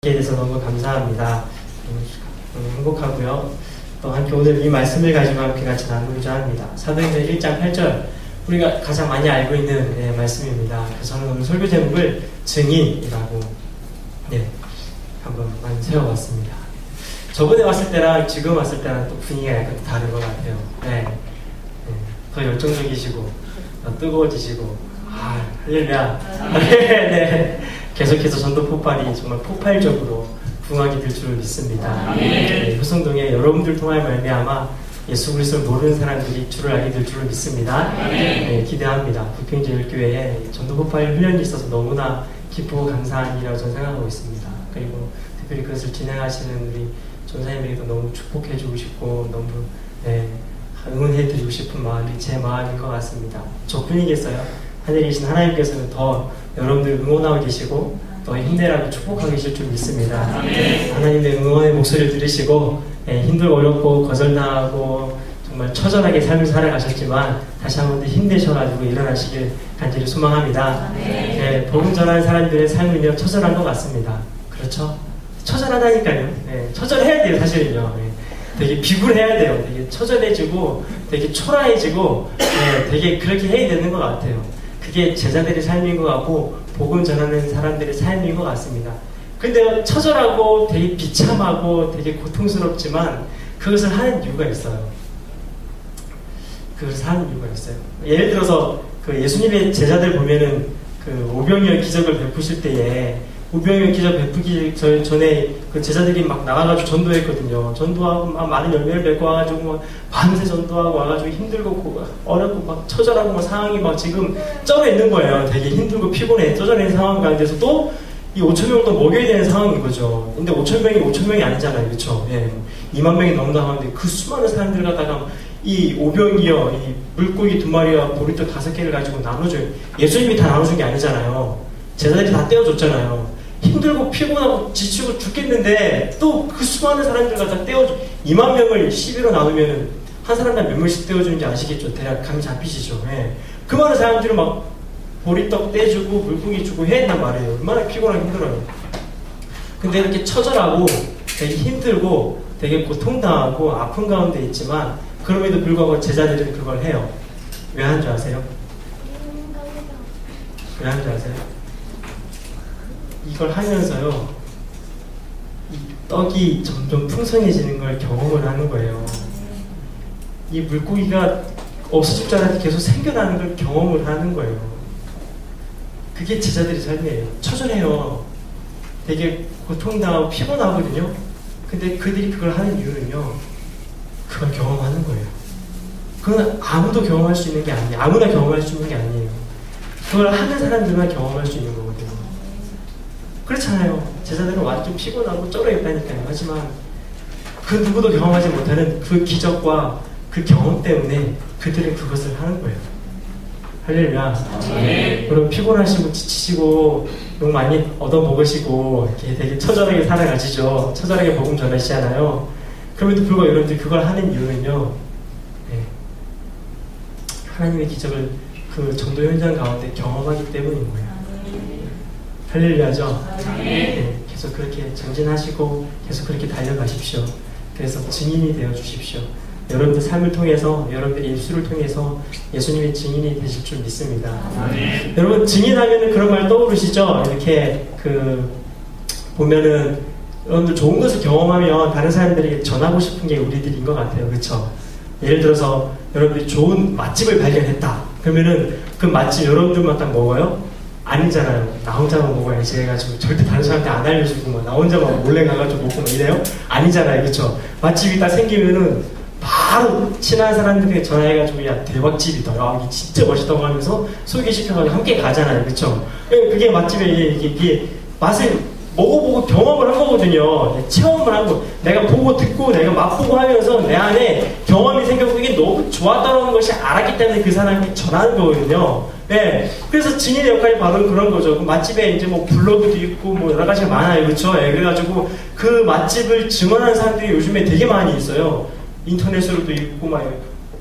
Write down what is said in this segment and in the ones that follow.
대해서 너무 감사합니다. 행복하고요. 또 함께 오늘 이 말씀을 가지고 함께 같이 나누고자 합니다. 사도행전 1장 8절, 우리가 가장 많이 알고 있는 말씀입니다. 그래서 저는 오늘 설교 제목을 증인이라고 한번 많이 세워봤습니다. 저번에 왔을 때랑 지금 왔을 때랑 또 분위기가 약간 다른 것 같아요. 더 열정적이시고 더 뜨거워지시고 할렐루야. 계속해서 전도 폭발이 정말 폭발적으로 부흥하게 될 줄을 믿습니다. 효성동에 여러분들 통하여 말미암아 예수 그리스도를 모르는 사람들이 주를 알게 될 줄을 믿습니다. 기대합니다. 부평제일교회에 전도 폭발 훈련이 있어서 너무나 기쁘고 감사한 일이라고 저는 생각하고 있습니다. 그리고 특별히 그것을 진행하시는 우리 전사님에게도 너무 축복해주고 싶고 너무 응원해드리고 싶은 마음이 제 마음인 것 같습니다. 저뿐이겠어요? 하늘에 계신 하나님께서는 더 여러분들 응원하고 계시고 더 힘내라고 축복하고 계실 줄 믿습니다. 하나님의 응원의 목소리를 들으시고 힘들고 어렵고 거절당하고 정말 처절하게 삶을 살아가셨지만 다시 한 번 더 힘내셔가지고 일어나시길 간절히 소망합니다. 복음 전하는 사람들의 삶은요 처절한 것 같습니다. 그렇죠? 처절하다니까요. 처절해야 돼요. 사실은요. 되게 비굴해야 돼요. 되게 처절해지고 되게 초라해지고 되게 그렇게 해야 되는 것 같아요. 그게 제자들의 삶인 것 같고 복음 전하는 사람들의 삶인 것 같습니다. 근데 처절하고 되게 비참하고 되게 고통스럽지만 그것을 하는 이유가 있어요. 그것을 하는 이유가 있어요. 예를 들어서 그 예수님의 제자들 보면은 그 오병이어 기적을 베푸실 때에 오병이어 기적 베푸기 전에 그 제자들이 막 나가가지고 전도했거든요. 전도하고 막 많은 열매를 맺고 와가지고 막 밤새 전도하고 와가지고 힘들고 어렵고 막 처절하고 막 상황이 막 지금 쩔어 있는 거예요. 되게 힘들고 피곤해 쪄져 있는 상황 가운데서 또 이 5,000명도 먹여야 되는 상황인 거죠. 근데 5,000명이 아니잖아요. 그렇죠? 2만 명이 넘나가는데 그 수많은 사람들 갖다가 이 오병이어 이 물고기 2마리와 보리떡 5개를 가지고 나눠줘요. 예수님이 다 나눠준 게 아니잖아요. 제자들이 다 떼어줬잖아요. 힘들고 피곤하고 지치고 죽겠는데 또 그 수많은 사람들 갖다 떼어줘. 2만 명을 12로 나누면은 한 사람당 몇 명씩 떼어주는지 아시겠죠? 대략 감이 잡히시죠? 그 많은 사람들은 막 보리떡 떼주고 물고기 주고 해야 한단 말이에요. 얼마나 피곤하고 힘들어요. 근데 이렇게 처절하고 되게 힘들고 되게 고통당하고 아픈 가운데 있지만 그럼에도 불구하고 제자들은 그걸 해요. 왜 하는 줄 아세요? 왜 하는 줄 아세요? 이걸 하면서요 이 떡이 점점 풍성해지는 걸 경험을 하는 거예요. 이 물고기가 없어질 줄 알았는데 계속 생겨나는 걸 경험을 하는 거예요. 그게 제자들의 삶이에요. 처절해요. 되게 고통당하고 피곤하거든요. 근데 그들이 그걸 하는 이유는요 그걸 경험하는 거예요. 그건 아무도 경험할 수 있는 게 아니에요. 아무나 경험할 수 있는 게 아니에요. 그걸 하는 사람들만 경험할 수 있는 거거든요. 그렇잖아요. 제자들은 완전 피곤하고 쩔어있다니까요. 하지만 그 누구도 경험하지 못하는 그 기적과 그 경험 때문에 그들은 그것을 하는 거예요. 할렐루야. 그리고 피곤하시고 지치시고 너무 많이 얻어먹으시고 이렇게 되게 처절하게 살아가시죠. 처절하게 복음 전하시잖아요. 그럼에도 불구하고 여러분들 그걸 하는 이유는요 하나님의 기적을 그 전도 현장 가운데 경험하기 때문인 거예요. 할렐루야죠. 계속 그렇게 전진하시고 계속 그렇게 달려가십시오. 그래서 증인이 되어 주십시오. 여러분들 삶을 통해서 여러분들 예수를 통해서 예수님의 증인이 되실 줄 믿습니다. 여러분 증인하면은 그런 말 떠오르시죠? 이렇게 보면은 여러분들 좋은 것을 경험하면 다른 사람들에게 전하고 싶은 게 우리들인 것 같아요. 그렇죠? 예를 들어서 여러분들이 좋은 맛집을 발견했다. 그러면은 그 맛집 여러분들만 딱 먹어요? 아니잖아요. 나 혼자만 먹어야지 해가지고 절대 다른 사람한테 안 알려주고 나 혼자만 몰래 가가지고 먹고 이래요? 아니잖아요. 그렇죠? 맛집이 딱 생기면은 바로 친한 사람들에게 전화해가지고 야 대박집이다. 야 이게 진짜 멋있다고 하면서 소개시켜가지고 함께 가잖아요. 그렇죠? 그게 맛집의 이게 맛을 먹어보고 경험을 한 거거든요. 체험을 한 거. 내가 보고 듣고 내가 맛보고 하면서 내 안에 경험이 생겼고 이게 너무 좋았다는 것이 알았기 때문에 그 사람이 전하는 거거든요. 그래서 증인의 역할이 바로 그런 거죠. 그 맛집에 이제 뭐 블로그도 있고 뭐 여러 가지가 많아요. 그렇죠? 그래가지고 그 맛집을 증언하는 사람들이 요즘에 되게 많이 있어요. 인터넷으로도 있고 막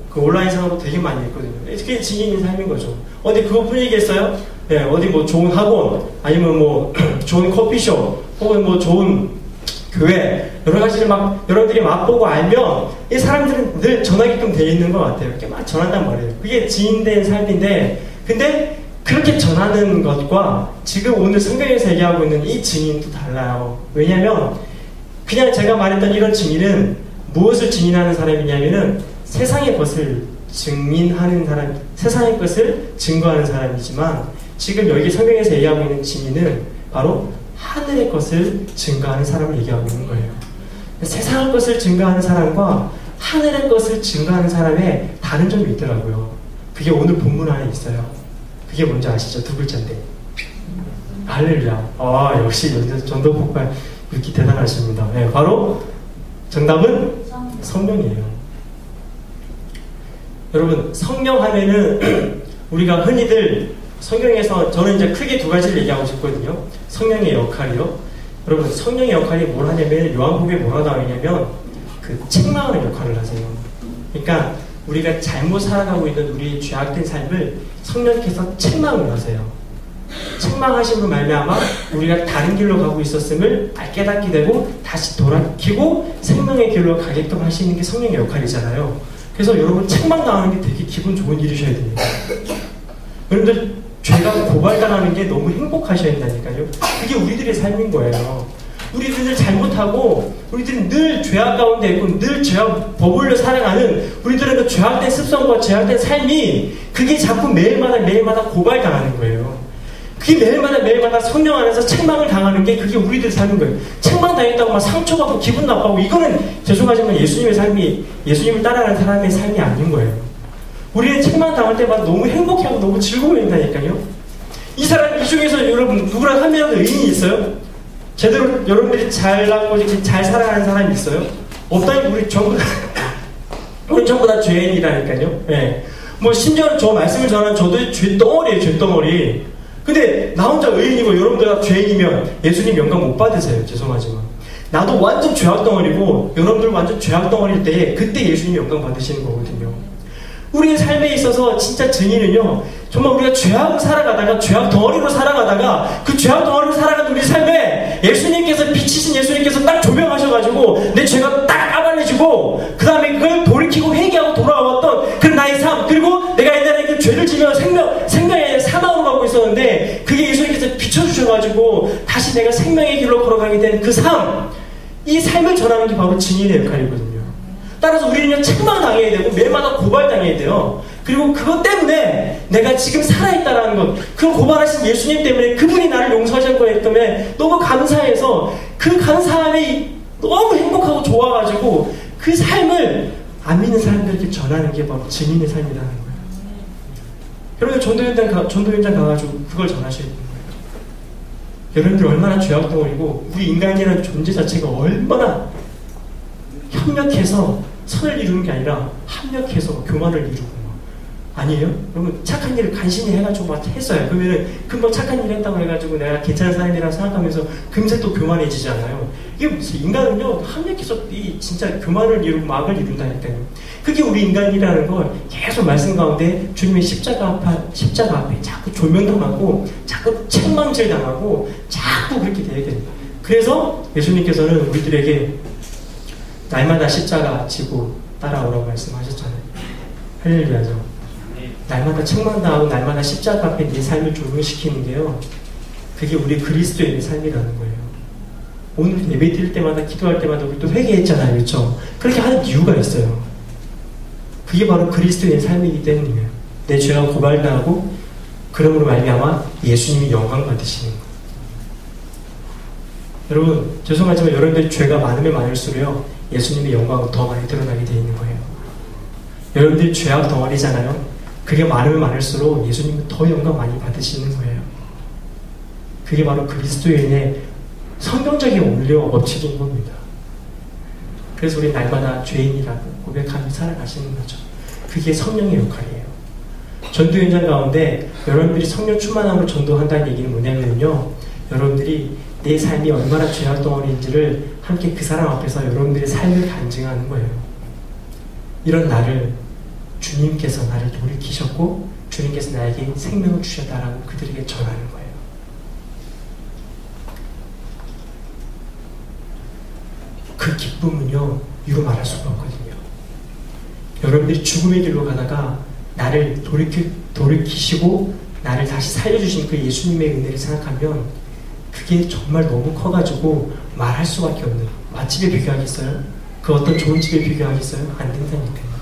그 온라인상으로 되게 많이 있거든요. 그게 증인인 삶인 거죠. 근데 그것뿐이겠어요? 어디 뭐 좋은 학원 아니면 뭐 좋은 커피숍 혹은 뭐 좋은 교회, 여러 가지를 막 여러분들이 맛보고 알면 이 사람들은 늘 전하게끔 되어 있는 것 같아요. 이렇게 막 전한단 말이에요. 그게 지인된 삶인데, 근데 그렇게 전하는 것과 지금 오늘 성경에서 얘기하고 있는 이 증인도 달라요. 왜냐하면 그냥 제가 말했던 이런 증인은 무엇을 증인하는 사람이냐면은 세상의 것을 증인하는 사람, 세상의 것을 증거하는 사람이지만 지금 여기 성경에서 얘기하고 있는 증인은 바로 하늘의 것을 증거하는 사람을 얘기하고 있는 거예요. 세상의 것을 증거하는 사람과 하늘의 것을 증거하는 사람의 다른 점이 있더라고요. 그게 오늘 본문 안에 있어요. 그게 뭔지 아시죠? 두 글자인데. 할렐루야. 역시 전도 폭발 이렇게 대단하십니다. 네, 바로 정답은 성령이에요. 여러분, 성령 하면은 우리가 흔히들 성경에서 저는 이제 크게 두 가지를 얘기하고 싶거든요. 성령의 역할이요. 여러분, 성령의 역할이 뭘 하냐면 요한복음에 뭐가 나오냐면 그 책망하는 역할을 하세요. 그러니까 우리가 잘못 살아가고 있는 우리의 죄악된 삶을 성령께서 책망을 하세요. 책망하심으로 말미암아 우리가 다른 길로 가고 있었음을 깨닫게 되고 다시 돌아키고 생명의 길로 가게끔 하시는 게 성령의 역할이잖아요. 그래서 여러분 책망당하는 게 되게 기분 좋은 일이셔야 됩니다. 여러분들 죄가 고발당하는 게 너무 행복하셔야 된다니까요. 그게 우리들의 삶인 거예요. 우리들은 잘못하고 우리들은 늘 죄악 가운데 있고 늘 죄악 버블로 살아가는 우리들은 그 죄악된 습성과 죄악된 삶이 그게 자꾸 매일마다 고발당하는 거예요. 그게 매일마다 성령 안에서 책망을 당하는 게 그게 우리들 삶인 거예요. 책망 당했다고 막 상처받고 기분 나빠하고 이거는 죄송하지만 예수님의 삶이, 예수님을 따라가는 사람의 삶이 아닌 거예요. 우리는 책망 당할 때마다 너무 행복해하고 너무 즐거워진다니까요. 이 사람, 이 중에서 여러분 누구랑 한 명은 의인이 있어요? 제대로 여러분들이 잘나고 이렇게 잘 살아가는 사람이 있어요? 없다니 우리 전부 다 죄인이라니까요. 네. 뭐 심지어 저 말씀을 전하는 저도 죄덩어리예요, 죄덩어리. 근데 나 혼자 의인이고 여러분들 다 죄인이면 예수님 영광 못 받으세요. 죄송하지만 나도 완전 죄악덩어리고 여러분들 완전 죄악덩어리일 때 그때 예수님 영광 받으시는 거거든요. 우리의 삶에 있어서 진짜 증인은요, 정말 우리가 죄악으로 살아가다가 죄악 덩어리로 살아가다가 그 죄악 덩어리로 살아가는 우리 삶에 예수님께서 빛이신 예수님께서 딱 조명하셔가지고 내 죄가 딱 까발려지고 그 다음에 그걸 돌이키고 회개하고 돌아왔던 그 나의 삶, 그리고 내가 옛날에 그 죄를 지며 생명의 사망으로 가고 있었는데 그게 예수님께서 비춰주셔가지고 다시 내가 생명의 길로 걸어가게 된 그 삶, 이 삶을 전하는 게 바로 증인의 역할이거든요. 따라서 우리는 책망당해야 되고 매일마다 고발당해야 돼요. 그리고 그것 때문에 내가 지금 살아있다는 것, 그 고발하신 예수님 때문에 그분이 나를 용서하셨기 때문에 너무 감사해서 그 감사함이 너무 행복하고 좋아가지고 그 삶을 안 믿는 사람들에게 전하는 게 바로 증인의 삶이라는 거예요. 여러분 전도현장 가가지고 그걸 전하셔야 되는 거예요. 여러분들 얼마나 죄악덩어리고 우리 인간이라는 존재 자체가 얼마나 협력해서 선을 이루는 게 아니라 합력해서 교만을 이루고 아니에요? 여러분 착한 일을 간신히 해가지고 막 했어요. 그러면은 금방 착한 일 했다고 해가지고 내가 괜찮은 사람이라고 생각하면서 금세 또 교만해지잖아요. 이게 무슨 인간은요 합력해서 이 진짜 교만을 이루고 막을 이룬다니까요. 그게 우리 인간이라는 걸 계속 말씀 가운데 주님의 십자가 앞에 자꾸 조명당하고 자꾸 책망질 당하고 자꾸 그렇게 돼야 됩니다. 그래서 예수님께서는 우리들에게 날마다 십자가 지고 따라오라고 말씀하셨잖아요. 할렐루야죠. 날마다 책망당하고 날마다 십자가 앞에 네 삶을 적용시키는 게요, 그게 우리 그리스도인의 삶이라는 거예요. 오늘 예배 드릴 때마다 기도할 때마다 우리 또 회개했잖아요. 그렇죠? 그렇게 하는 이유가 있어요. 그게 바로 그리스도인의 삶이기 때문이에요. 내 죄가 고발당하고 그러므로 말미암아 예수님이 영광 받으시는 거예요. 여러분 죄송하지만 여러분들 죄가 많으면 많을수록요 예수님의 영광은 더 많이 드러나게 되어 있는 거예요. 여러분들이 죄악 덩어리잖아요. 그게 많으면 많을수록 예수님은 더 영광 많이 받으시는 거예요. 그게 바로 그리스도인의 성경적인 원리와 법칙인 겁니다. 그래서 우리 날마다 죄인이라고 고백하며 살아가시는 거죠. 그게 성령의 역할이에요. 전도 현장 가운데 여러분들이 성령 충만함으로 전도한다는 얘기는 뭐냐면요, 여러분들이 내 삶이 얼마나 죄악 덩어리인지를 함께 그 사람 앞에서 여러분들의 삶을 간증하는 거예요. 이런 나를 주님께서 나를 돌이키셨고 주님께서 나에게 생명을 주셨다라고 그들에게 전하는 거예요. 그 기쁨은요, 이루 말할 수가 없거든요. 여러분들이 죽음의 길로 가다가 나를 돌이키시고 나를 다시 살려주신 그 예수님의 은혜를 생각하면 그게 정말 너무 커가지고 말할 수밖에 없는, 맛집에 비교하겠어요? 그 어떤 좋은 집에 비교하겠어요? 안 된다니까요.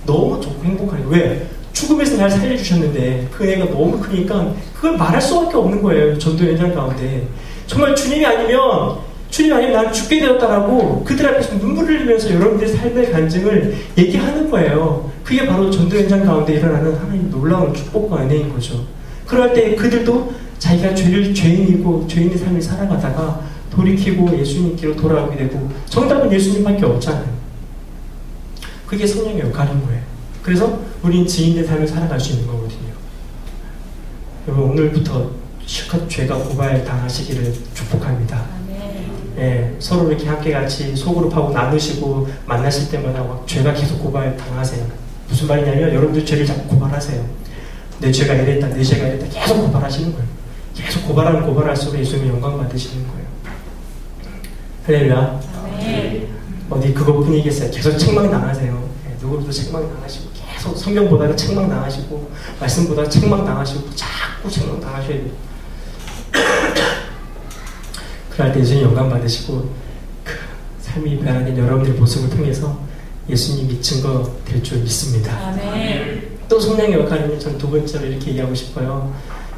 너무 좋고 행복하네요. 왜? 죽음에서 날 살려주셨는데 그 은혜가 너무 크니까 그걸 말할 수밖에 없는 거예요. 전도 현장 가운데. 정말 주님이 아니면 나는 죽게 되었다라고 그들 앞에서 눈물을 흘리면서 여러분들의 삶의 간증을 얘기하는 거예요. 그게 바로 전도 현장 가운데 일어나는 하나님 놀라운 축복과 은혜인 거죠. 그럴 때 그들도 자기가 죄인이고 죄인의 삶을 살아가다가 돌이키고 예수님께로 돌아오게 되고, 정답은 예수님밖에 없잖아요. 그게 성령의 역할인 거예요. 그래서 우린 지인의 삶을 살아갈 수 있는 거거든요. 여러분, 오늘부터 실컷 죄가 고발 당하시기를 축복합니다. 예, 서로 이렇게 함께 같이 소그룹하고 나누시고 만나실 때마다 막 죄가 계속 고발 당하세요. 무슨 말이냐면 여러분들 죄를 자꾸 고발하세요. 내 죄가 이랬다, 내 죄가 이랬다 계속 고발하시는 거예요. 계속 고발할수록 예수님의 영광 받으시는 거예요. 할렐루야. 어디 그것뿐이겠어요. 계속 책망 당하세요. 예, 누구도 책망 당하시고 계속 성경 보다가 책망 당하시고 말씀 보다가 책망 당하시고 자꾸 책망 당하셔야 돼요. 그럴 때 예수님 영광 받으시고 그 삶이 변화된 여러분들의 모습을 통해서 예수님이 증거 될 줄 믿습니다. 아멘. 또 성령의 역할은 저는 두 번째로 이렇게 얘기하고 싶어요.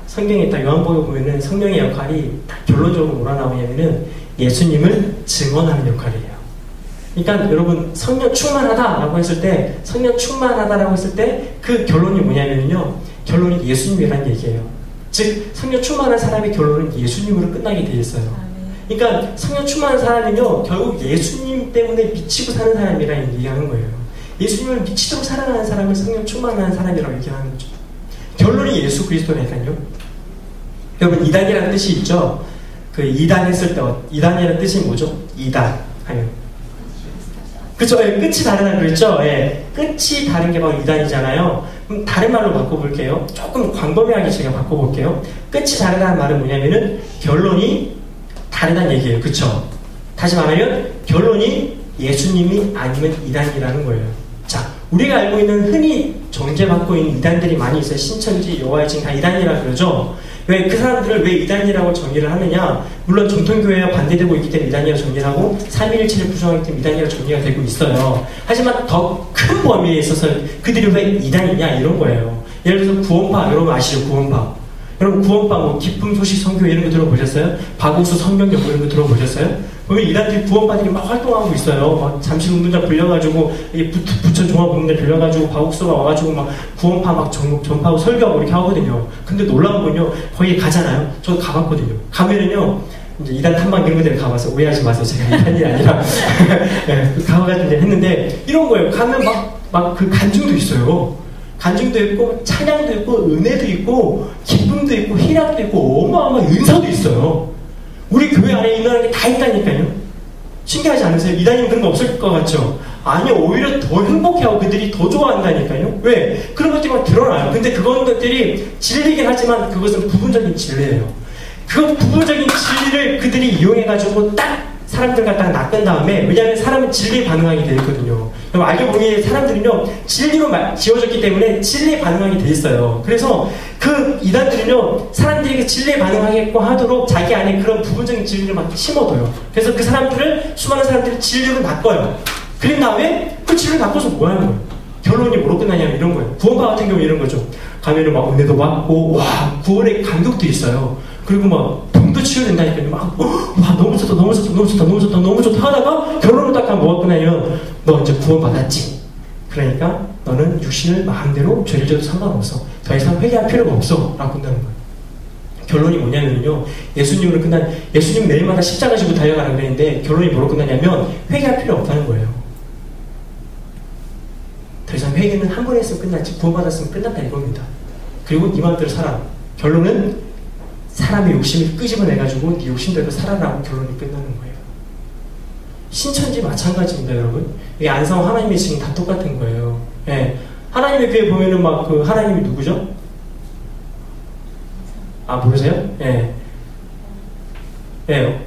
성경에 딱 요한복음에 보면은 성령의 역할이 딱 결론적으로 뭐라 나오냐면은 예수님을 증언하는 역할이에요. 그러니까 여러분, 성령 충만하다라고 했을 때, 성령 충만하다라고 했을 때 그 결론이 뭐냐면요, 결론이 예수님이라는 얘기예요. 즉 성령 충만한 사람의 결론은 예수님으로 끝나게 되어 있어요. 그러니까 성령 충만한 사람은요, 결국 예수님 때문에 미치고 사는 사람이라는 얘기하는 거예요. 예수님을 미치도록 살아가는 사람을 성령 충만한 사람이라고 얘기하는 거죠. 결론이 예수 그리스도니까요. 여러분, 이단이라는 뜻이 있죠. 그 이단 했을 때 이단이라는 뜻이 뭐죠? 이단 하면 그쵸? 예, 끝이 다르다고 그랬죠? 예, 끝이 다른 게 바로 이단이잖아요. 그럼 다른 말로 바꿔볼게요. 조금 광범위하게 제가 바꿔볼게요. 끝이 다르다는 말은 뭐냐면은 결론이 다르다는 얘기예요. 그쵸? 다시 말하면 결론이 예수님이 아니면 이단이라는 거예요. 자, 우리가 알고 있는 흔히 정죄받고 있는 이단들이 많이 있어요. 신천지, 여호와의 증인 다 이단이라 그러죠. 왜 그 사람들을 왜 이단이라고 정의를 하느냐? 물론 정통교회와 반대되고 있기 때문에 이단이라고 정의를 하고 삼위일체를 부정하기 때문에 이단이라고 정의가 되고 있어요. 하지만 더 큰 범위에 있어서 그들이 왜 이단이냐 이런 거예요. 예를 들어서 구원파, 여러분 아시죠? 구원파. 여러분 구원파 뭐 기쁨 소식 선교 이런 거 들어보셨어요? 박우수 성경역 이런 거 들어보셨어요? 보면 이단들이 구원파들이 막 활동하고 있어요. 막 잠실 운동장 불려가지고 부천 종합 운동장 불려가지고 박우수가 와가지고 막 구원파 막 전파하고 설교하고 이렇게 하거든요. 근데 놀라운 건요, 거기 가잖아요. 저도 가봤거든요. 가면은요, 이제 이단 탐방 이런 것들을 가봐서 오해하지 마세요. 제가 이단이 아니라 네, 가봐가지고 했는데 이런 거예요. 가면 막 그 간증도 있어요. 간증도 있고 찬양도 있고 은혜도 있고 기쁨도 있고 희락도 있고 어마어마한 은사도 있어요. 우리 교회 안에 있는 게 다 있다니까요. 신기하지 않으세요? 이단이면 그런 거 없을 것 같죠? 아니요, 오히려 더 행복해하고 그들이 더 좋아한다니까요. 왜? 그런 것들이 막 드러나요. 근데 그런 것들이 진리긴 하지만 그것은 부분적인 진리예요. 그 부분적인 진리를 그들이 이용해가지고 딱 사람들 갖다가 낚은 다음에, 왜냐하면 사람은 진리에 반응하게 되어 있거든요. 알고 보니 사람들은요, 진리로 지어졌기 때문에 진리에 반응하게 되어 있어요. 그래서 그 이단들은요, 사람들에게 진리에 반응하게끔 하도록 자기 안에 그런 부분적인 진리를 막 심어둬요. 그래서 그 사람들을, 수많은 사람들을 진리로 바꿔요. 그런 다음에 그 진리를 바꿔서 뭐 하는 거예요? 결론이 뭐로 끝나냐면 이런 거예요. 구원파 같은 경우 이런 거죠. 가면은 막 은혜도 받고, 와, 구원의 감격도 있어요. 그리고 막 병도 치유된다니까요. 막 와, 너무 좋다, 너무 좋다, 너무 좋다, 너무 좋다, 너무 좋다 하다가 결론을 딱 하면 뭐가 끝나냐면 너 이제 구원받았지. 그러니까 너는 육신을 마음대로 죄를 져도 상관없어. 더 이상 회개할 필요가 없어. 라고 끝나는 거예요. 결론이 뭐냐면요, 예수님으로 끝난, 예수님 매일마다 십자가 지고 달려가라고 그랬는데 결론이 뭐로 끝나냐면 회개할 필요 없다는 거예요. 더 이상 회개는 한 번 했으면 끝났지, 구원받았으면 끝났다 이겁니다. 그리고 네 마음대로 살아. 결론은 사람의 욕심을 끄집어내가지고 네 욕심대로 살아라고 결론이 끝나는 거예요. 신천지 마찬가지입니다, 여러분. 이게 안성 하나님의 지금 다 똑같은 거예요. 예. 하나님의 교회 보면은 막 그 하나님이 누구죠? 아, 모르세요? 예. 예.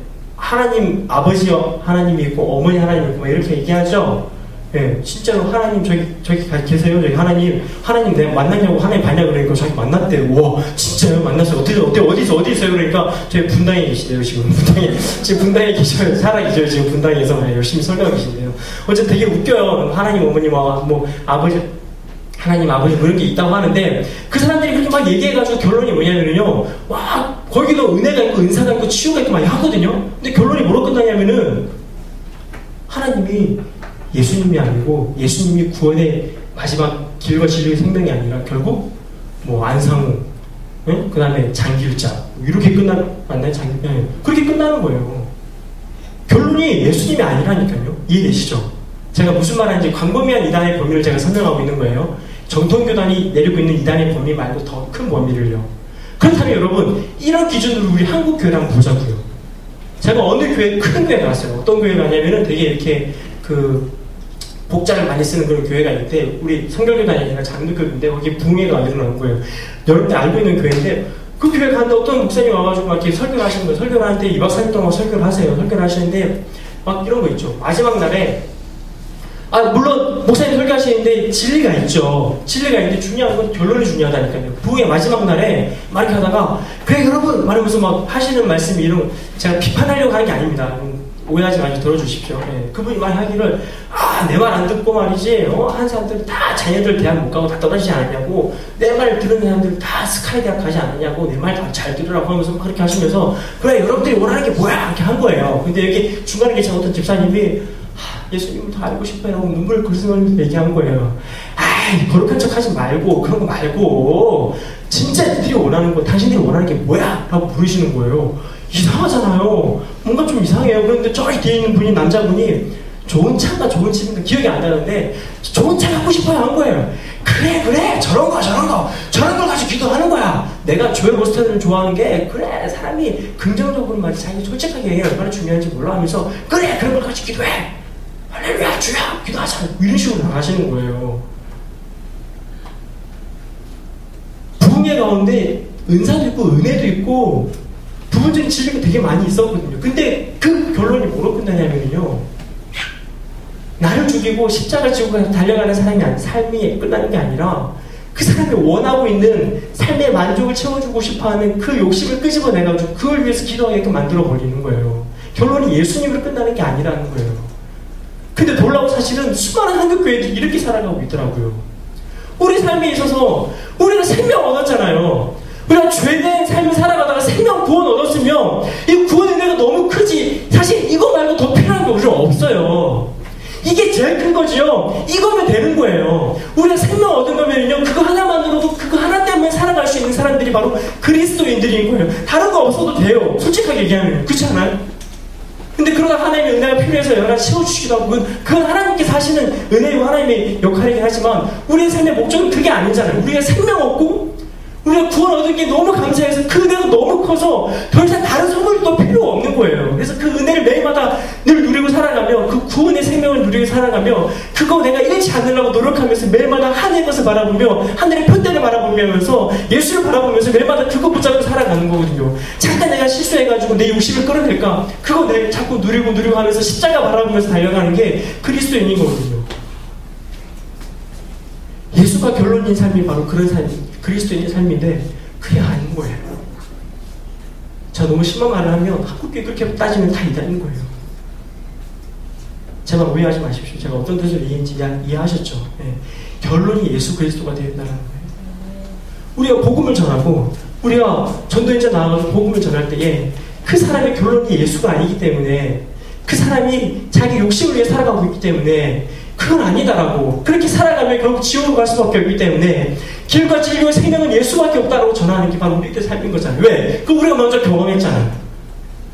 하나님 아버지요 하나님이 있고 어머니 하나님이 있고 이렇게 얘기하죠. 예, 실제로 하나님 저기 계세요. 저기 하나님 내가 만났냐고 하나님 봤냐 그러니까 자기 만났대요. 와 진짜요? 만났어요. 어디 있어요? 그러니까 저희 분당에 계시대요. 지금 분당에 계셔요. 살아 계셔요. 지금 분당에서 열심히 설교하고 계신데요. 어쨌든 되게 웃겨요. 하나님 어머니와 뭐 하나님 아버지 그런 게 있다고 하는데 그 사람들이 그렇게 막 얘기해가지고 결론이 뭐냐면요. 와 거기도 은혜가 있고 은사가 있고 치유가 있고 많이 하거든요. 근데 결론이 뭐로 끝나냐면은 하나님이 예수님이 아니고 예수님이 구원의 마지막 길과 진리의 생명이 아니라 결국 뭐 안상우, 그 다음에 장길자 이렇게 맞나요? 그렇게 끝나는 거예요. 결론이 예수님이 아니라니까요. 이해되시죠? 제가 무슨 말하는지 광범위한 이단의 범위를 제가 설명하고 있는 거예요. 정통교단이 내리고 있는 이단의 범위 말고 더 큰 범위를요. 그렇다면 여러분 이런 기준으로 우리 한국 교회를 한번 보자고요. 제가 어느 큰 교회 갔어요. 어떤 교회 가냐면은 되게 이렇게 복자를 많이 쓰는 그런 교회가 있는데 우리 성결교단이 아니라 장로교인데 거기 붕해가 일어나는 거예요. 여러분들 알고 있는 교회인데 그 교회 가는데 어떤 목사님 와가지고 막 이렇게 설교를 하시는 거예요. 설교를 하는데 2박 3일 동안 설교를 하세요. 설교를 하시는데 막 이런 거 있죠. 마지막 날에 물론 목사님 설교하시는데 진리가 있죠. 진리가 있는데 중요한 건 결론이 중요하다니까요. 부흥의 마지막 날에 막 이렇게 하다가 그래 여러분 말하면서 막 하시는 말씀이 이런 제가 비판하려고 하는 게 아닙니다. 오해하지 마시고 들어주십시오. 예. 그분이 말하기를 내 말 안 듣고 말이지 한 사람들 다 자녀들 대학 못 가고 다 떨어지지 않았냐고 내 말 들은 사람들 다 스카이 대학 가지 않았냐고 내 말 다 잘 들으라고 하면서 그렇게 하시면서 그래 여러분들이 원하는 게 뭐야 이렇게 한 거예요. 근데 여기 중간에 계신 어떤 집사님이 예수님을 더 알고 싶어요 라고 눈물을 글썽이면서 얘기한 거예요. 거룩한 척 하지 말고 그런 거 말고 진짜 니들이 원하는 거 당신들이 원하는 게 뭐야? 라고 부르시는 거예요. 이상하잖아요. 뭔가 좀 이상해요. 그런데 저기 뒤에 있는 분이 남자분이 좋은 차인가 좋은 집인가 기억이 안 나는데 좋은 차 갖고 싶어요 한 거예요. 그래 저런 걸 가지고 기도하는 거야. 내가 조엘 오스틴을 좋아하는 게 그래 사람이 긍정적으로 말이지 자기 솔직하게 얘기가 얼마나 중요한지 몰라 하면서 그래 그런 걸 가지고 기도해. 할렐루야 주야 기도하자. 이런 식으로 나가시는 거예요. 부흥의 가운데 은사도 있고 은혜도 있고 부분적인 진리가 되게 많이 있었거든요. 근데 그 결론이 뭐로 끝나냐면요. 나를 죽이고 십자가 지고 달려가는 삶이 끝나는 게 아니라 그 사람이 원하고 있는 삶의 만족을 채워주고 싶어하는 그 욕심을 끄집어내가지고 그걸 위해서 기도하게끔 만들어버리는 거예요. 결론이 예수님으로 끝나는 게 아니라는 거예요. 근데 놀라운 사실은 수많은 한국교회들이 이렇게 살아가고 있더라고요. 우리 삶에 있어서 우리가 생명 얻었잖아요. 우리가 죄된 삶을 살아가다가 생명 구원 얻었으면 이 구원의 은혜가 너무 크지 사실 이거 말고 더 필요한 게 우리는 없어요. 이게 제일 큰 거지요. 이거면 되는 거예요. 우리가 생명 얻은 거면요 그거 하나만으로도 그거 하나 때문에 살아갈 수 있는 사람들이 바로 그리스도인들인 거예요. 다른 거 없어도 돼요. 솔직하게 얘기하면. 그렇지 않아요? 근데 그러다 하나님의 은혜가 필요해서 여러 가지 채워주시기도 하고 그건 하나님께서 하시는 은혜이고 하나님의 역할이긴 하지만 우리의 삶의 목적은 그게 아니잖아요. 우리가 생명 얻고 우리가 구원 얻은 게 너무 감사해서 그 은혜가 너무 커서 더 이상 다른 선물도 필요 없는 거예요. 그래서 그 은혜를 매일마다 늘 누리고 살아가며 그 구원의 생명을 누리고 살아가며 그거 내가 잃지 않으려고 노력하면서 매일마다 하늘의 것을 바라보며 하늘의 편대를 바라보면서 예수를 바라보면서 매일마다 그거 붙잡고 살아가는 거거든요. 잠깐 내가 실수해가지고 내 욕심을 끌어낼까 그거 내가 자꾸 누리고 하면서 십자가 바라보면서 달려가는 게 그리스도인인 거거든요. 예수가 결론인 삶이 바로 그런 삶이 그리스도인의 삶인데 그게 아닌 거예요. 제가 너무 심한 말을 하면 한국교회 그렇게 따지면 다 이단인 거예요. 제발 오해하지 마십시오. 제가 어떤 뜻으로 얘기했는지 이해하셨죠? 네. 결론이 예수 그리스도가 되어 있다는 거예요. 우리가 복음을 전하고 우리가 전도인자 나와서 복음을 전할 때에 그 사람의 결론이 예수가 아니기 때문에 그 사람이 자기 욕심을 위해 살아가고 있기 때문에 그건 아니다라고 그렇게 살아가면 결국 지옥으로 갈 수밖에 없기 때문에 길과 진리와 생명은 예수밖에 없다라고 전하는 게 바로 우리들 삶인 거잖아요. 왜? 그거 우리가 먼저 경험했잖아요.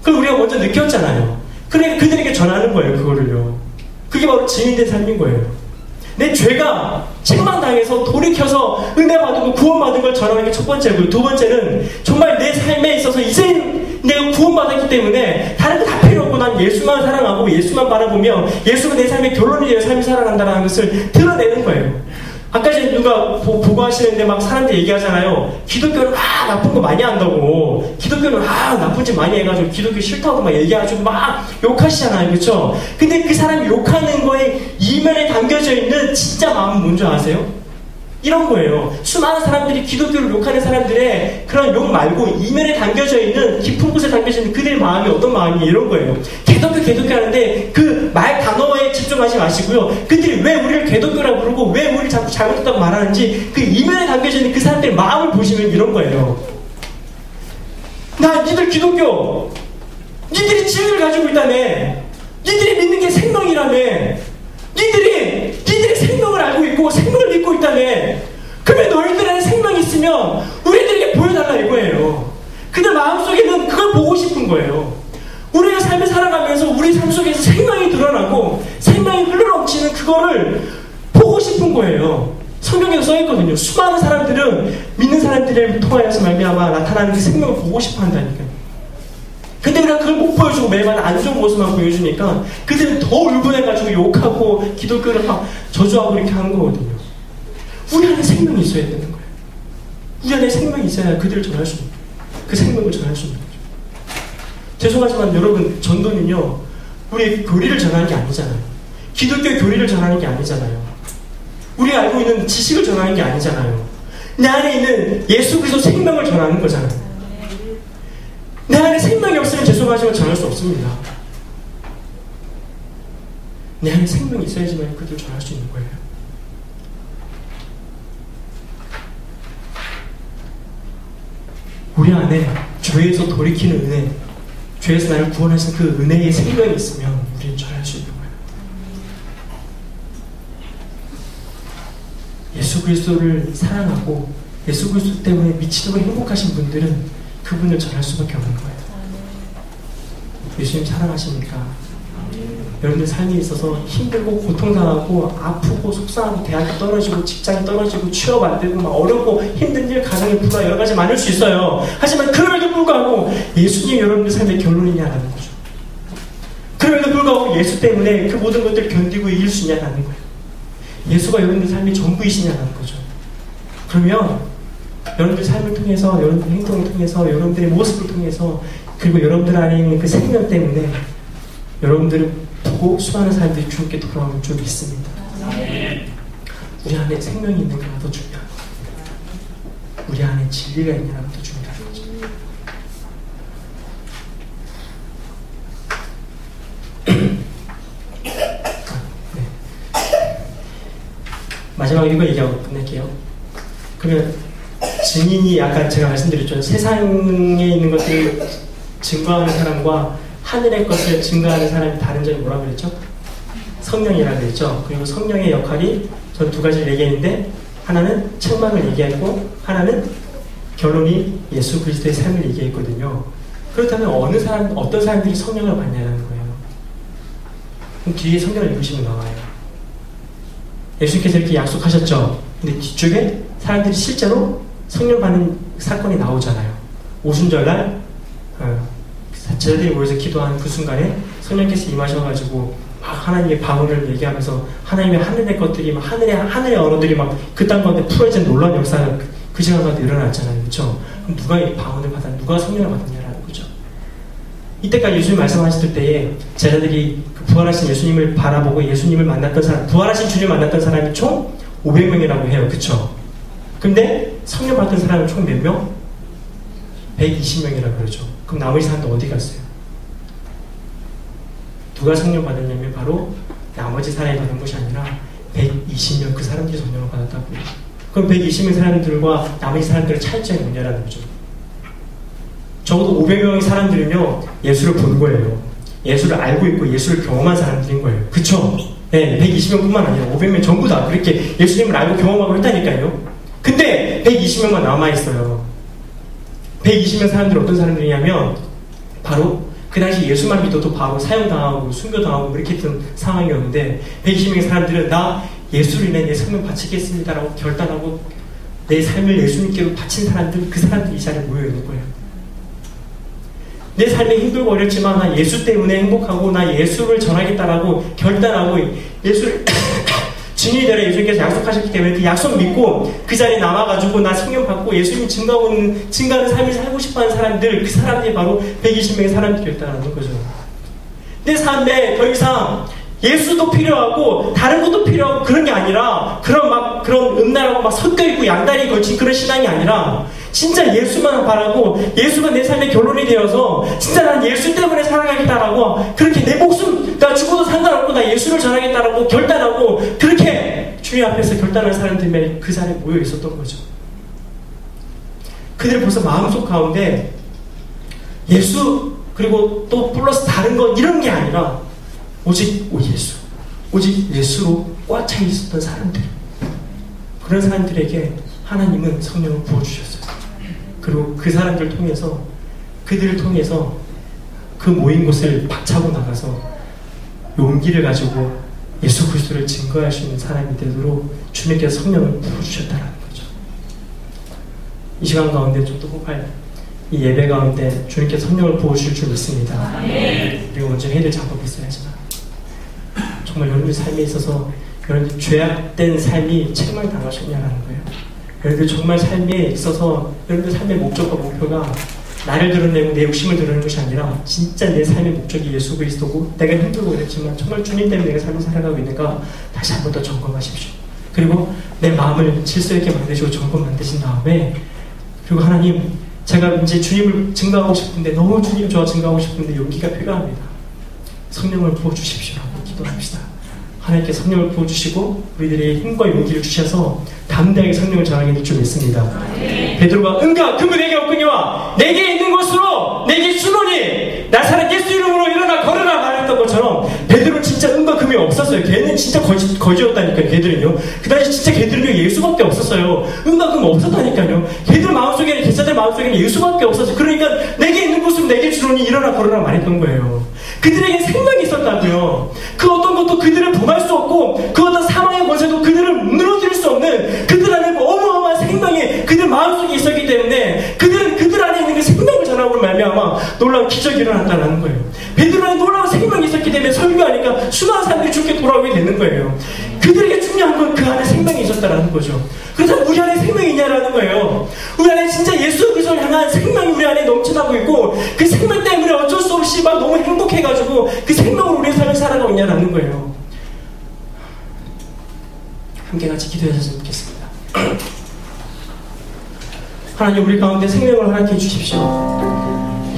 그걸 우리가 먼저 느꼈잖아요. 그러니까 그들에게 전하는 거예요. 그거를요. 그게 바로 증인된 삶인 거예요. 내 죄가 책망당해서 돌이켜서 은혜 받고 구원받은 걸 전하는 게 첫 번째고요. 두 번째는 정말 내 삶에 있어서 이제 내가 구원받았기 때문에 다른 거 다 필요 없고 난 예수만 사랑하고 예수만 바라보며 예수가 내 삶의 결론이 되어 삶을 살아간다는 것을 드러내는 거예요. 아까 전에 누가 보고 하시는데 막 사람들 얘기하잖아요. 기독교는 나쁜 거 많이 한다고. 기독교는 나쁜 짓 많이 해가지고 기독교 싫다고 막 얘기해가지고 막 욕하시잖아요. 그쵸? 근데 그 사람이 욕하는 거에 이면에 담겨져 있는 진짜 마음은 뭔지 아세요? 이런 거예요. 수많은 사람들이 기독교를 욕하는 사람들의 그런 욕 말고 이면에 담겨져 있는 깊은 곳에 담겨져 있는 그들의 마음이 어떤 마음이 이런 거예요. 개독교 하는데 그 말 단어에 집중하지 마시고요. 그들이 왜 우리를 개독교라고 부르고 왜 우리를 자꾸 잘못했다고 말하는지 그 이면에 담겨져 있는 그 사람들의 마음을 보시면 이런 거예요. 니들 기독교, 니들이 진리를 가지고 있다며, 니들이 믿는 게 생명이라며, 니들이 생명을 알고 있고 생명을 믿고 있다며. 그러면 너희들 안에 생명이 있으면 우리들에게 보여달라 이거예요. 그들 마음속에는 그걸 보고 싶은 거예요. 우리가 삶을 살아가면서 우리 삶 속에서 생명이 드러나고 생명이 흘러넘치는 그거를 보고 싶은 거예요. 성경에도 써있거든요. 수많은 사람들은 믿는 사람들을 통하여서 말미암아 나타나는 그 생명을 보고 싶어 한다니까요. 근데 우리가 그걸 못 보여주고 매번 안 좋은 모습만 보여주니까 그들은 더 울분해가지고 욕하고 기독교를 막 저주하고 이렇게 하는 거거든요. 우리 안에 생명이 있어야 되는 거예요. 우리 안에 생명이 있어야 그들을 전할 수 있는 거예요. 그 생명을 전할 수 있는 거죠. 죄송하지만 여러분, 전도는요 우리 교리를 전하는 게 아니잖아요. 기독교 교리를 전하는 게 아니잖아요. 우리가 알고 있는 지식을 전하는 게 아니잖아요. 내 안에 있는 예수 그리스도 생명을 전하는 거잖아요. 내 안에 생명이 없으면 죄송하지만 전할 수 없습니다. 내 안에 생명이 있어야지만 그들 전할 수 있는 거예요. 우리 안에 죄에서 돌이키는 은혜, 죄에서 나를 구원하신 그 은혜의 생명이 있으면 우리는 전할 수 있는 거예요. 예수 그리스도를 사랑하고 예수 그리스도 때문에 미치도록 행복하신 분들은 그분을 전할 수밖에 없는 거예요. 예수님 사랑하십니까? 여러분들 삶에 있어서 힘들고 고통당하고 아프고 속상하고 대학이 떨어지고 직장이 떨어지고 취업 안 되고 막 어렵고 힘든 일, 가정의 불화 여러 가지 많을 수 있어요. 하지만 그럼에도 불구하고 예수님이 여러분들 삶의 결론이냐라는 거죠. 그럼에도 불구하고 예수 때문에 그 모든 것들을 견디고 이길 수 있냐라는 거예요. 예수가 여러분들 삶의 전부이시냐라는 거죠. 그러면 여러분들 삶을 통해서, 여러분들 행동을 통해서, 여러분들의 모습을 통해서, 그리고 여러분들 안에 있는 그 생명 때문에 여러분들을 보고 수많은 사람들이 주님께 돌아오는 줄 믿습니다. 우리 안에 생명이 있는 게 더 중요한 거예요. 우리 안에 진리가 있느냐가 더 중요한 거죠. 마지막 이거 얘기하고 끝낼게요. 그러면 증인이 아까 제가 말씀드렸죠. 세상에 있는 것들을 증거하는 사람과 하늘의 것을 증거하는 사람이 다른 점이 뭐라고 그랬죠? 성령이라고 그랬죠. 그리고 성령의 역할이 전 두 가지를 얘기했는데 하나는 책망을 얘기했고 하나는 결론이 예수 그리스도의 삶을 얘기했거든요. 그렇다면 어떤 사람들이 성령을 받냐는 거예요. 그럼 뒤에 성경을 읽으시면 나와요. 예수님께서 이렇게 약속하셨죠. 근데 뒤쪽에 사람들이 실제로 성령 받는 사건이 나오잖아요. 오순절날 제자들이 모여서 기도하는 그 순간에 성령께서 임하셔가지고 막 하나님의 방언을 얘기하면서 하나님의 하늘의 것들이 막 하늘의 언어들이 막 그 땅 가운데 풀어진 놀라운 역사가 그 시간 가운데 일어났잖아요. 그렇죠? 그럼 누가 이 방언을 누가 성령을 받았냐라는 거죠. 이때까지 예수님 말씀하셨을 때에 제자들이 그 부활하신 예수님을 바라보고 예수님을 만났던 사람, 부활하신 주님을 만났던 사람이 총 500명이라고 해요. 그렇죠? 근데 성령 받은 사람은 총 몇 명? 120명이라고 그러죠. 그럼 나머지 사람도 어디 갔어요? 누가 성령 받았냐면 바로 나머지 사람이 받은 것이 아니라 120명 그 사람들이 성령을 받았다고요. 그럼 120명 사람들과 나머지 사람들의 차이점이 뭐냐라는 거죠. 적어도 500명의 사람들은요 예수를 본 거예요. 예수를 알고 있고 예수를 경험한 사람들인 거예요. 그쵸? 네, 120명뿐만 아니라 500명 전부 다 그렇게 예수님을 알고 경험하고 했다니까요. 근데 120명만 남아있어요. 120명 사람들은 어떤 사람들이냐면 바로 그 당시 예수만 믿어도 바로 사형당하고 순교당하고 이렇게 했던 상황이었는데 120명의 사람들은 나 예수를 인해 내 생명 바치겠습니다라고 결단하고 내 삶을 예수님께로 바친 사람들, 그 사람들이 이 자리에 모여있는 거예요. 내 삶이 힘들고 어렵지만 나 예수 때문에 행복하고 나 예수를 전하겠다라고 결단하고 예수를 증인이 되라 예수님께서 약속하셨기 때문에 그 약속 믿고 그 자리에 남아가지고 나 성령 받고 예수님 증거하는 삶을 살고 싶어하는 사람들, 그 사람들이 바로 120명의 사람들이었다는 거죠. 내 삶에 더 이상 예수도 필요하고 다른 것도 필요하고 그런 게 아니라 그런 음란하고 막 섞여있고 양다리 걸친 그런 신앙이 아니라 진짜 예수만 바라고 예수가 내 삶의 결론이 되어서 진짜 난 예수 때문에 살아가겠다라고 그렇게 내 목숨 나 죽어도 상관없고 나 예수를 전하겠다라고 결단하고 그렇게 주님 앞에서 결단한 사람들이 그 자리에 모여 있었던 거죠. 그들이 벌써 마음속 가운데 예수 그리고 또 플러스 다른 것 이런 게 아니라 오직 예수로 꽉 차 있었던 사람들, 그런 사람들에게 하나님은 성령을 부어주셨어요. 그리고 그 사람들을 통해서 그들을 통해서 그 모인 곳을 박차고 나가서 용기를 가지고 예수 그리스도를 증거할 수 있는 사람이 되도록 주님께서 성령을 부어주셨다는 거죠. 이 시간 가운데 좀 더 이 예배 가운데 주님께서 성령을 부어주실 줄 믿습니다. 그리고 먼저 해야 될 작업이 있어야지만 정말 여러분의 삶에 있어서 여러분들 죄악된 삶이 책망당하셨냐라는 거예요. 여러분들 정말 삶에 있어서 여러분들 삶의 목적과 목표가 나를 드러내고 내 욕심을 드러내는 것이 아니라 진짜 내 삶의 목적이 예수 그리스도고 내가 힘들고 그랬지만 정말 주님 때문에 내가 삶을 살아가고 있는가 다시 한 번 더 점검하십시오. 그리고 내 마음을 질서 있게 만드시고 점검 만드신 다음에 그리고 하나님 제가 이제 주님을 증거하고 싶은데 너무 주님 저와 증거하고 싶은데 용기가 필요합니다. 성령을 부어주십시오라고 기도합시다. 하나님께 성령을 부어주시고 우리들의 힘과 용기를 주셔서 담대하게 성령을 전하게 될 줄 믿습니다. 베드로가 응가 금은 내게 없거니와 내게 있는 것으로 내게 주노니 나사렛 예수 이름으로 일어나 걸으라 말했던 것처럼 베드로는 진짜 응과 금이 없었어요. 걔는 진짜 거지였다니까요. 걔들은요. 그 당시 진짜 걔들은요 예수밖에 없었어요. 응과 금 없었다니까요. 걔들 마음속에는 제자들 마음속에는 예수밖에 없었어요. 그러니까 내게 있는 것으로 내게 주노니 일어나 걸으라 말했던 거예요. 그들에게 생명이 있었다고요. 그 어떤 것도 그들을 범할 수 없고 그 어떤 사망의 권세도 그들을 무너뜨릴 수 없는 그들 안에 어마어마한 생명이 그들 마음속에 있었기 때문에 그들 안에 있는 그 생명을 전함으로 말미암아 놀라운 기적이 일어났다는 거예요. 베드로 안에 놀라운 생명이 있었기 때문에 설교하니까 수많은 사람들이 주께 돌아오게 되는 거예요. 그들에게 중요한 건 그 안에 생명이 있었다는 거죠. 그렇다면 우리 안에 생명이 있냐라는 거예요. 우리 안에 진짜 예수 그리스도를 향한 생명이 우리 안에 넘쳐나고 있고 그 생명 때문에 어쩔 수 없이 막 너무 행복해가지고 그 생명으로 우리의 삶을 살아가고 있냐라는 거예요. 함께 같이 기도하셨으면 좋겠습니다. 하나님 우리 가운데 생명을 허락해 주십시오.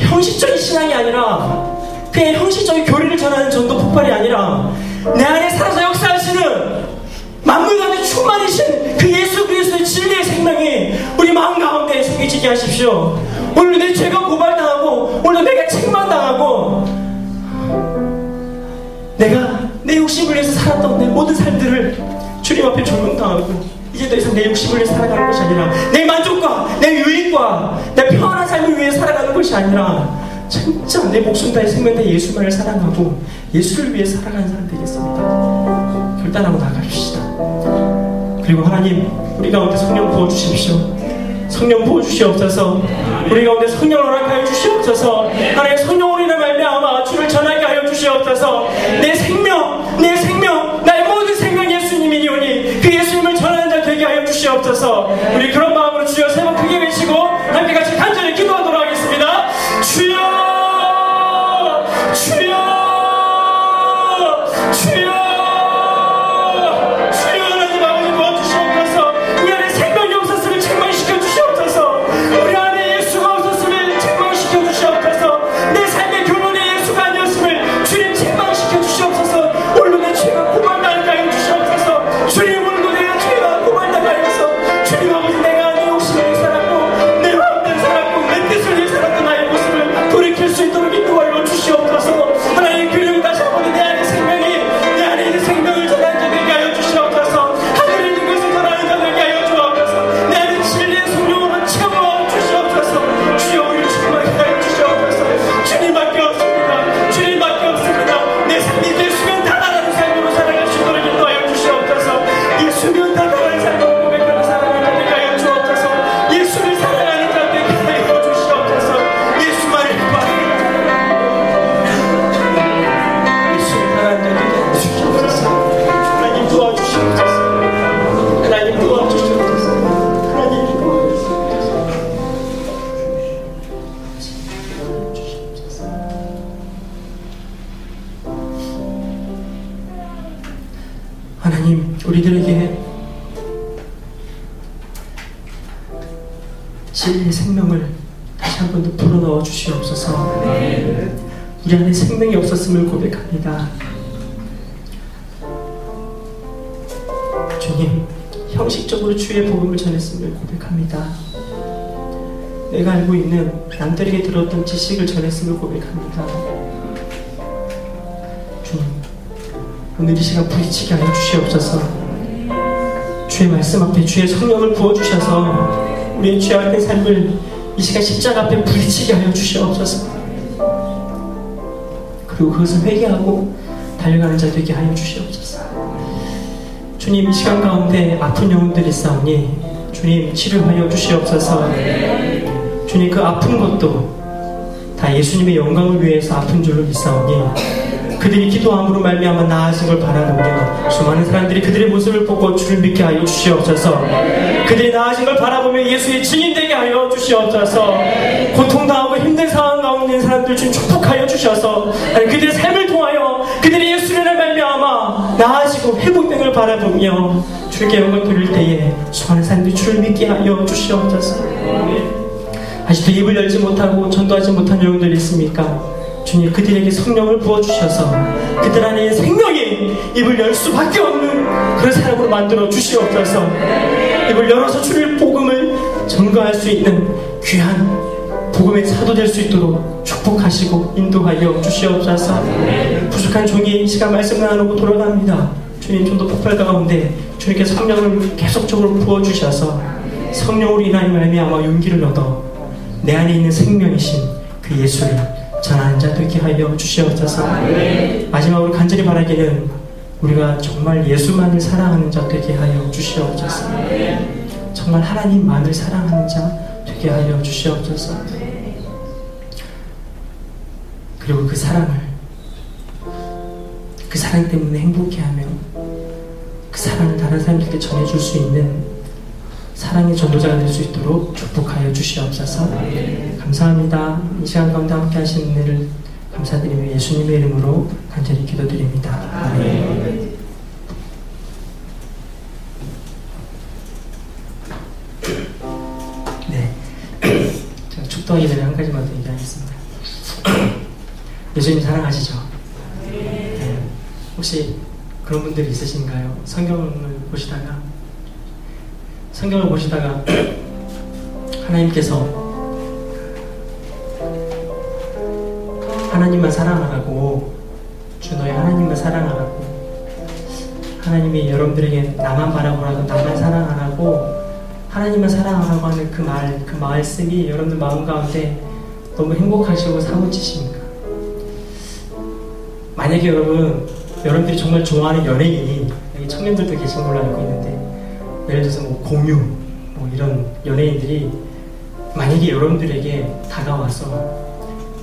형식적인 신앙이 아니라 그냥 형식적인 교리를 전하는 전도 폭발이 아니라 내 안에 살아서 역사하시는 만물 가운데 충만이신 그 예수 그리스도의 진리의 생명이 우리 마음 가운데 생기지게 하십시오. 오늘 내 죄가 고발당하고 오늘 내가 책망당하고 내가 내 욕심을 위해서 살았던 내 모든 삶들을 주님 앞에 조명당하고 이제 더 이상 내 욕심을 위해 살아가는 것이 아니라 내 만족과 내 유익과 내 평안한 삶을 위해 살아가는 것이 아니라 진짜 내 목숨 다해 생명 다해 예수만을 사랑하고 예수를 위해 살아가는 사람 되겠습니다. 결단하고 나가십시다. 그리고 하나님 우리 가운데 성령 부어주십시오. 성령 부어주시옵소서. 우리 가운데 성령을 허락하여 주시옵소서. 하나님 성령으로 인해 말미암아 주를 전하게 하여 주시옵소서. 내 생명 나의 모든 생명 예수님이니오니 그 예수님을 전하는 자 되게 하여 주시옵소서. 우리 그런 마음으로 주여 세 번 크게 외치고 함께 같이 간절히 기도하도록 하겠습니다. 주여 주여 주여 주님 오늘도 내가 죄가 고발당하여서 주님 아버지 내가 하나님, 우리들에게 진리의 생명을 다시 한 번 더 불어넣어 주시옵소서. 우리 안에 생명이 없었음을 고백합니다. 주님, 형식적으로 주의 복음을 전했음을 고백합니다. 내가 알고 있는 남들에게 들었던 지식을 전했음을 고백합니다. 주님, 오늘 이 시간 부딪히게 하여 주시옵소서. 주의 말씀 앞에 주의 성령을 부어주셔서 우리의 죄악된 삶을 이 시간 십자가 앞에 부딪히게 하여 주시옵소서. 그리고 그것을 회개하고 달려가는 자 되게 하여 주시옵소서. 주님, 이 시간 가운데 아픈 영혼들이 있사오니 주님 치료하여 주시옵소서. 주님, 그 아픈 것도 다 예수님의 영광을 위해서 아픈 줄로 믿사오니 그들이 기도함으로 말미암아 나아진 걸 바라보며 수많은 사람들이 그들의 모습을 보고 주를 믿게 하여 주시옵소서. 그들이 나아진 걸 바라보며 예수의 증인되게 하여 주시옵소서. 고통당하고 힘든 상황 가운데 있는 사람들 좀 축복하여 주셔서 그들의 삶을 통하여 그들이 예수를 말미암아 나아지고 회복되는 걸 바라보며 주께 영광 돌릴 때에 수많은 사람들이 주를 믿게 하여 주시옵소서. 아직도 입을 열지 못하고 전도하지 못한 영혼들이 있습니까? 주님, 그들에게 성령을 부어주셔서 그들 안에 생명이 입을 열 수밖에 없는 그런 사람으로 만들어 주시옵소서. 입을 열어서 주의 복음을 전가할 수 있는 귀한 복음의 사도 될 수 있도록 축복하시고 인도하여 주시옵소서. 부족한 종이 이 시간 말씀을 나누고 돌아갑니다. 주님, 좀 더 폭발 가운데 주님께 성령을 계속적으로 부어주셔서 성령으로 인하여 말미암아 용기를 얻어 내 안에 있는 생명이신 그 예수를 전하는 자 되게 하여 주시옵소서. 마지막으로 간절히 바라기는 우리가 정말 예수만을 사랑하는 자 되게 하여 주시옵소서. 정말 하나님만을 사랑하는 자 되게 하여 주시옵소서. 그리고 그 사랑을, 그 사랑 때문에 행복해하며 그 사랑을 다른 사람들에게 전해줄 수 있는 사랑의 전도자가 될 수 있도록 축복하여 주시옵소서. 감사합니다. 이 시간 가운데 함께 하신 은혜를 감사드리며 예수님의 이름으로 간절히 기도드립니다. 아멘. 네, 제가 축도하기 전에 한 가지만 더 얘기하겠습니다. 예수님 사랑하시죠? 네. 혹시 그런 분들이 있으신가요? 성경을 보시다가 하나님께서 하나님만 사랑하라고, 주 너희 하나님만 사랑하라고, 하나님이 여러분들에게 나만 바라보라고, 나만 사랑하라고, 하나님만 사랑하라고 하는 그 말씀이 여러분들 마음 가운데 너무 행복하시고 사무치십니까? 만약에 여러분들이 정말 좋아하는 연예인이, 여기 청년들도 계신 걸로 알고 있는데, 예를 들어서 공유 이런 연예인들이 만약에 여러분들에게 다가와서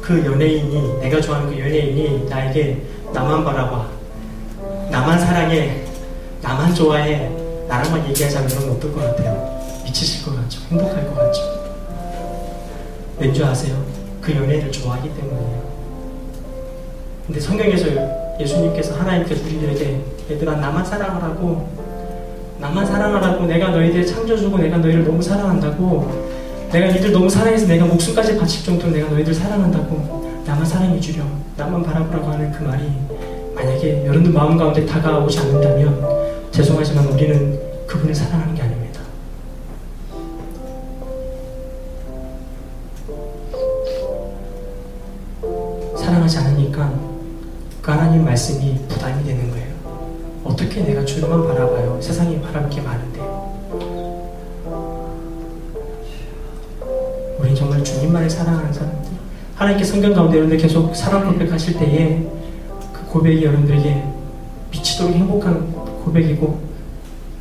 그 연예인이, 내가 좋아하는 그 연예인이 나에게 나만 바라봐, 나만 사랑해, 나만 좋아해, 나랑만 얘기하자면 여러분 어떨 것 같아요? 미치실 것 같죠? 행복할 것 같죠? 왠지 아세요? 그 연예인을 좋아하기 때문이에요. 근데 성경에서 예수님께서, 하나님께서 우리들에게 얘들아 나만 사랑하라고, 나만 사랑하라고, 내가 너희들 창조주고 내가 너희를 너무 사랑한다고, 내가 니들 너무 사랑해서 내가 목숨까지 바칠 정도로 내가 너희들 사랑한다고, 나만 사랑해주려, 나만 바라보라고 하는 그 말이 만약에 여러분들 마음 가운데 다가오지 않는다면 죄송하지만 우리는 그분을 사랑하는 게 아닙니다. 사랑하지 않으니까 그 하나님 말씀이 부담이 되는 거예요. 어떻게 내가 주님만 바라봐요? 세상에 바라볼 게 많은데. 우린 정말 주님만을 사랑하는 사람들. 하나님께 성경 가운데 여러분들 계속 사랑 고백하실 때에 그 고백이 여러분들에게 미치도록 행복한 고백이고,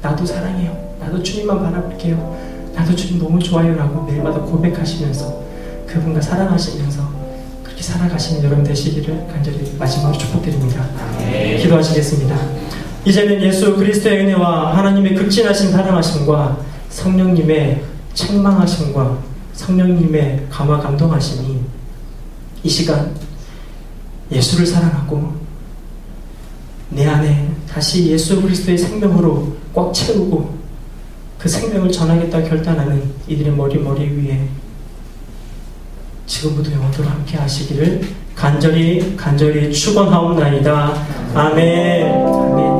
나도 사랑해요, 나도 주님만 바라볼게요, 나도 주님 너무 좋아요 라고 매일마다 고백하시면서 그분과 사랑하시면서 그렇게 살아가시는 여러분 되시기를 간절히 마지막으로 축복드립니다. 기도하시겠습니다. 이제는 예수 그리스도의 은혜와 하나님의 극진하신 사랑하심과 성령님의 책망하심과 성령님의 감화 감동하심이 이 시간 예수를 사랑하고 내 안에 다시 예수 그리스도의 생명으로 꽉 채우고 그 생명을 전하겠다 결단하는 이들의 머리 위에 지금부터 영원토록 함께 하시기를 간절히 축원하옵나이다. 아멘. 아멘.